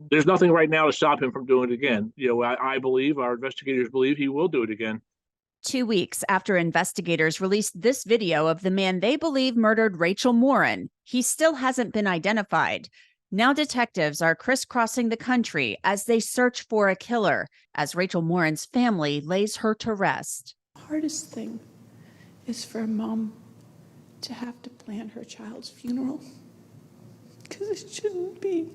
there's nothing right now to stop him from doing it again. I believe, our investigators believe, he will do it again. 2 weeks after investigators released this video of the man they believe murdered Rachel Morin, he still hasn't been identified. Now detectives are crisscrossing the country as they search for a killer, as Rachel Morin's family lays her to rest. The hardest thing is for a mom to have to plan her child's funeral, because it shouldn't be.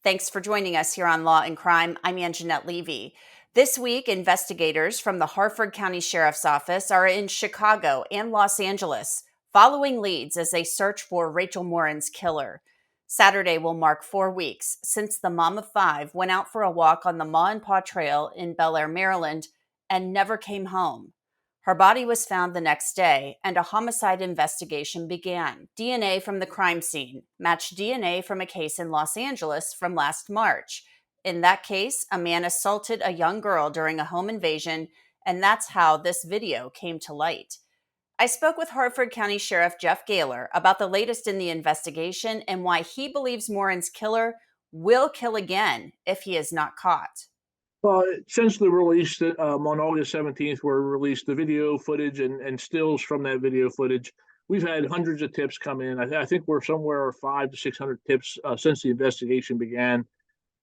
Thanks for joining us here on Law and Crime. I'm Anjanette Levy. This week, investigators from the Harford County Sheriff's Office are in Chicago and Los Angeles, following leads as they search for Rachel Morin's killer. Saturday will mark 4 weeks since the mom of 5 went out for a walk on the Ma and Pa Trail in Bel Air, Maryland, and never came home. Her body was found the next day, and a homicide investigation began. DNA from the crime scene matched DNA from a case in Los Angeles from last March. In that case, a man assaulted a young girl during a home invasion, and that's how this video came to light. I spoke with Harford County Sheriff Jeff Gaylor about the latest in the investigation and why he believes Morin's killer will kill again if he is not caught. Well, since the release on August 17th, where we released the video footage and stills from that video footage, we've had hundreds of tips come in. I think we're somewhere 500 to 600 tips since the investigation began.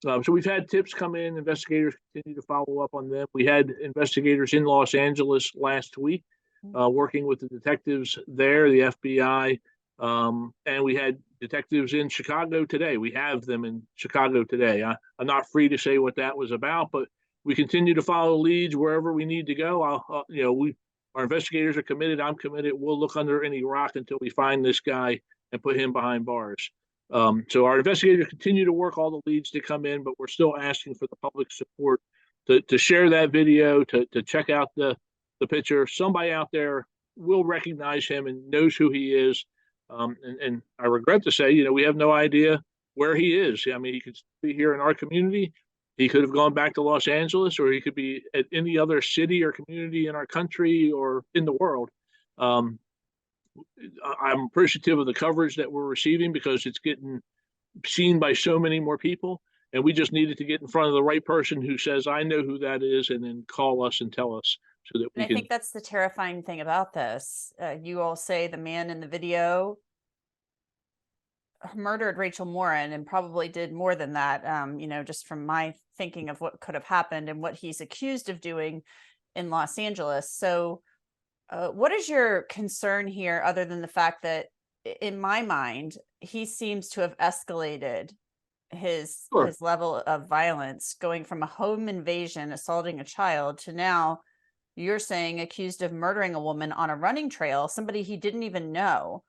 So we've had tips come in. Investigators continue to follow up on them. We had investigators in Los Angeles last week working with the detectives there, the FBI, and we had detectives in Chicago today. We have them in Chicago today. I'm not free to say what that was about, but we continue to follow leads wherever we need to go. Our investigators are committed. I'm committed. We'll look under any rock until we find this guy and put him behind bars. So our investigators continue to work all the leads to come in, but we're still asking for the public support to share that video, to check out the picture. Somebody out there will recognize him and knows who he is. And I regret to say, we have no idea where he is. I mean, he could be here in our community. He could have gone back to Los Angeles, or he could be at any other city or community in our country or in the world. I'm appreciative of the coverage that we're receiving because it's getting seen by so many more people. And we just needed to get in front of the right person who says, I know who that is, and then call us and tell us so that we I can. think that's the terrifying thing about this. You all say the man in the video murdered Rachel Morin and probably did more than that, just from my thinking of what could have happened and what he's accused of doing in Los Angeles. So what is your concern here, other than the fact that, in my mind, he seems to have escalated his level of violence, going from a home invasion, assaulting a child, to now you're saying accused of murdering a woman on a running trail, somebody he didn't even know.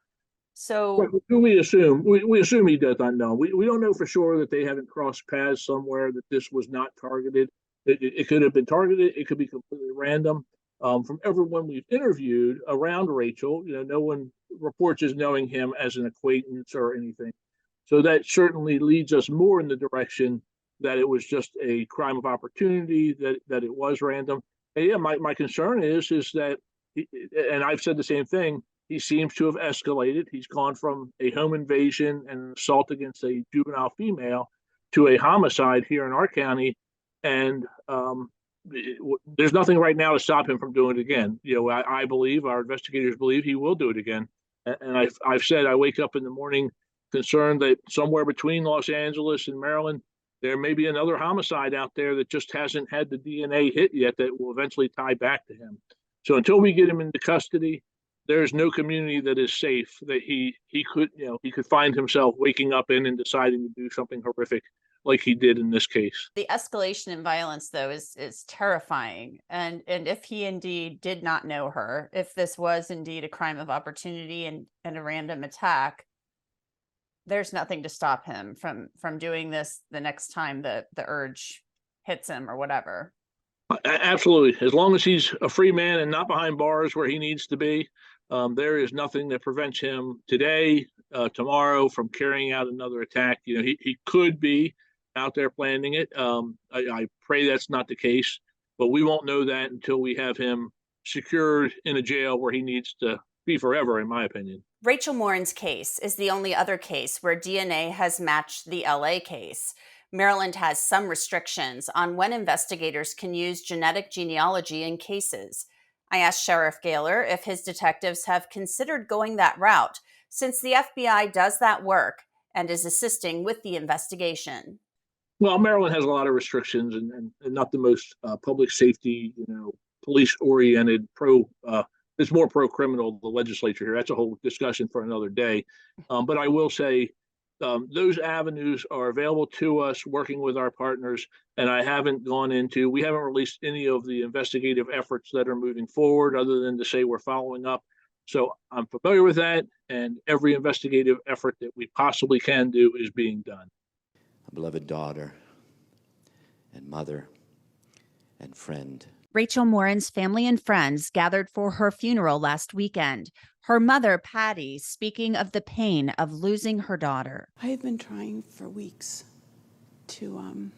So we assume he does not know. We don't know for sure that they haven't crossed paths somewhere, that this was not targeted. It could have been targeted. It could be completely random. From everyone we've interviewed around Rachel, no one reports as knowing him as an acquaintance or anything. So that certainly leads us more in the direction that it was just a crime of opportunity, that it was random. And yeah, my concern is that, and I've said the same thing, he seems to have escalated. He's gone from a home invasion and an assault against a juvenile female to a homicide here in our county. And there's nothing right now to stop him from doing it again. I believe, our investigators believe, he will do it again. And I've said I wake up in the morning concerned that somewhere between Los Angeles and Maryland, there may be another homicide out there that just hasn't had the DNA hit yet that will eventually tie back to him. So until we get him into custody, there's no community that is safe that he could find himself waking up in and deciding to do something horrific like he did in this case. The escalation in violence, though, is terrifying. And if he indeed did not know her, if this was indeed a crime of opportunity and a random attack, there's nothing to stop him from doing this the next time the urge hits him or whatever. Absolutely. As long as he's a free man and not behind bars where he needs to be, there is nothing that prevents him today, tomorrow, from carrying out another attack. He could be out there planning it. I pray that's not the case, but we won't know that until we have him secured in a jail where he needs to be forever, in my opinion. Rachel Morin's case is the only other case where DNA has matched the LA case. Maryland has some restrictions on when investigators can use genetic genealogy in cases. I asked Sheriff Gaylor if his detectives have considered going that route, since the FBI does that work and is assisting with the investigation. Well, Maryland has a lot of restrictions and not the most public safety, police oriented it's more pro criminal, the legislature here. That's a whole discussion for another day. But I will say those avenues are available to us working with our partners. And we haven't released any of the investigative efforts that are moving forward other than to say we're following up. So I'm familiar with that. And every investigative effort that we possibly can do is being done. A beloved daughter and mother and friend. Rachel Morin's family and friends gathered for her funeral last weekend. Her mother, Patty, speaking of the pain of losing her daughter. I have been trying for weeks to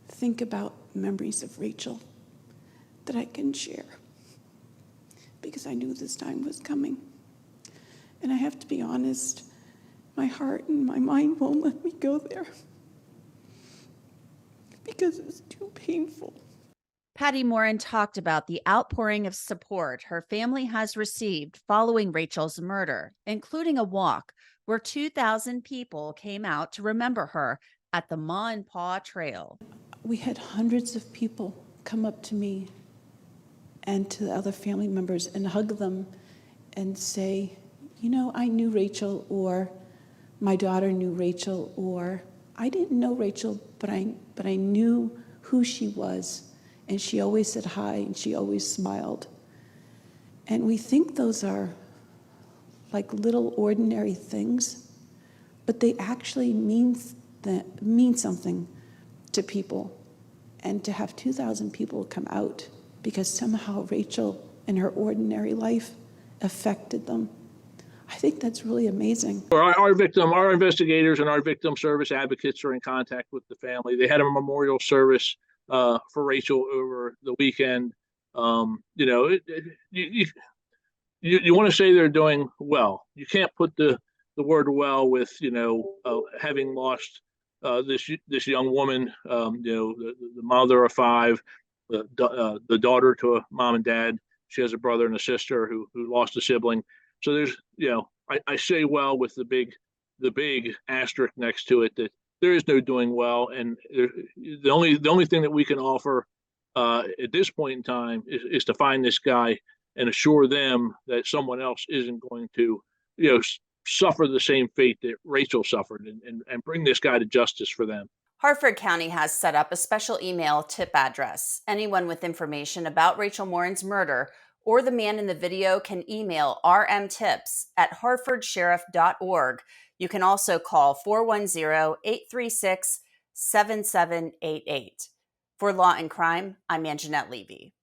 think about memories of Rachel that I can share, because I knew this time was coming. And I have to be honest, my heart and my mind won't let me go there because it's too painful. Patty Morin talked about the outpouring of support her family has received following Rachel's murder, including a walk where 2,000 people came out to remember her at the Ma and Pa Trail. We had hundreds of people come up to me and to the other family members and hug them and say, I knew Rachel, or my daughter knew Rachel, or I didn't know Rachel, but I knew who she was. And she always said hi, and she always smiled. And we think those are like little ordinary things, but they actually mean something to people. And to have 2,000 people come out because somehow Rachel and her ordinary life affected them, I think that's really amazing. Our investigators and our victim service advocates are in contact with the family. They had a memorial service for Rachel over the weekend. You want to say they're doing well. You can't put the word well with having lost this young woman. The mother of 5, the daughter to a mom and dad. She has a brother and a sister who lost a sibling. So there's I say well with the big asterisk next to it, that there is no doing well, and the only thing that we can offer at this point in time is to find this guy and assure them that someone else isn't going to suffer the same fate that Rachel suffered, and bring this guy to justice for them. Harford County has set up a special email tip address. Anyone with information about Rachel Morin's murder or the man in the video can email rmtips@harfordsheriff.org. You can also call 410-836-7788. For Law and Crime, I'm Anjanette Levy.